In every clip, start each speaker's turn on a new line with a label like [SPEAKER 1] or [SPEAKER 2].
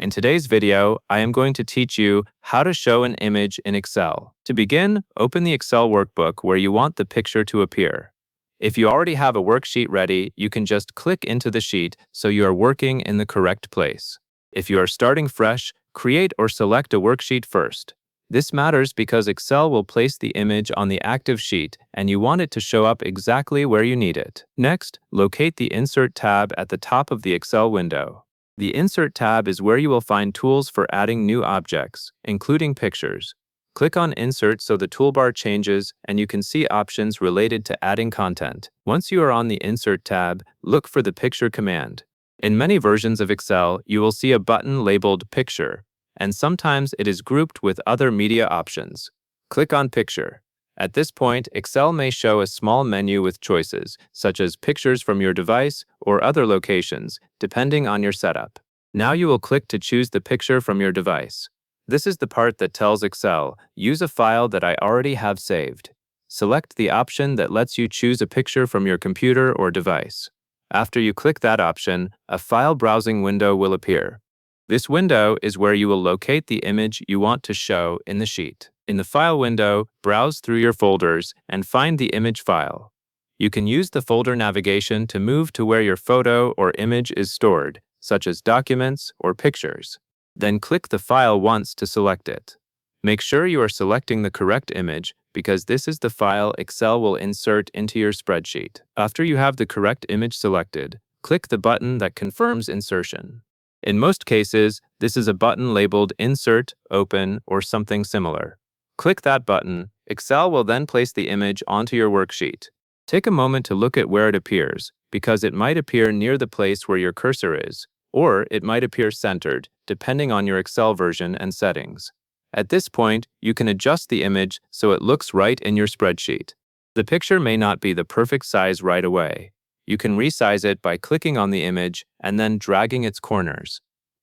[SPEAKER 1] In today's video, I am going to teach you how to show an image in Excel. To begin, open the Excel workbook where you want the picture to appear. If you already have a worksheet ready, you can just click into the sheet so you are working in the correct place. If you are starting fresh, create or select a worksheet first. This matters because Excel will place the image on the active sheet and you want it to show up exactly where you need it. Next, locate the Insert tab at the top of the Excel window. The Insert tab is where you will find tools for adding new objects, including pictures. Click on Insert so the toolbar changes and you can see options related to adding content. Once you are on the Insert tab, look for the Picture command. In many versions of Excel, you will see a button labeled Picture, and sometimes it is grouped with other media options. Click on Picture. At this point, Excel may show a small menu with choices, such as pictures from your device or other locations, depending on your setup. Now you will click to choose the picture from your device. This is the part that tells Excel, use a file that I already have saved. Select the option that lets you choose a picture from your computer or device. After you click that option, a file browsing window will appear. This window is where you will locate the image you want to show in the sheet. In the File window, browse through your folders and find the image file. You can use the folder navigation to move to where your photo or image is stored, such as Documents or Pictures. Then click the file once to select it. Make sure you are selecting the correct image because this is the file Excel will insert into your spreadsheet. After you have the correct image selected, click the button that confirms insertion. In most cases, this is a button labeled Insert, Open, or something similar. Click that button. Excel will then place the image onto your worksheet. Take a moment to look at where it appears, because it might appear near the place where your cursor is, or it might appear centered, depending on your Excel version and settings. At this point, you can adjust the image so it looks right in your spreadsheet. The picture may not be the perfect size right away. You can resize it by clicking on the image and then dragging its corners.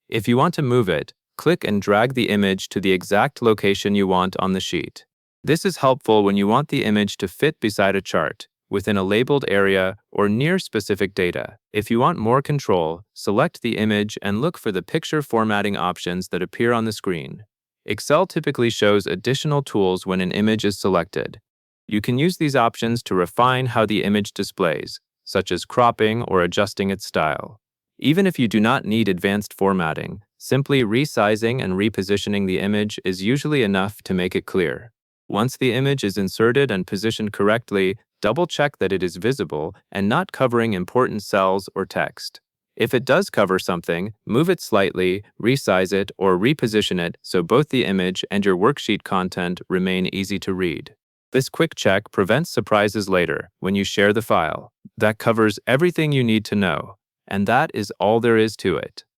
[SPEAKER 1] If you want to move it, click and drag the image to the exact location you want on the sheet. This is helpful when you want the image to fit beside a chart, within a labeled area, or near specific data. If you want more control, select the image and look for the picture formatting options that appear on the screen. Excel typically shows additional tools when an image is selected. You can use these options to refine how the image displays, such as cropping or adjusting its style. Even if you do not need advanced formatting, simply resizing and repositioning the image is usually enough to make it clear. Once the image is inserted and positioned correctly, double-check that it is visible and not covering important cells or text. If it does cover something, move it slightly, resize it, or reposition it so both the image and your worksheet content remain easy to read. This quick check prevents surprises later when you share the file. That covers everything you need to know, and that is all there is to it.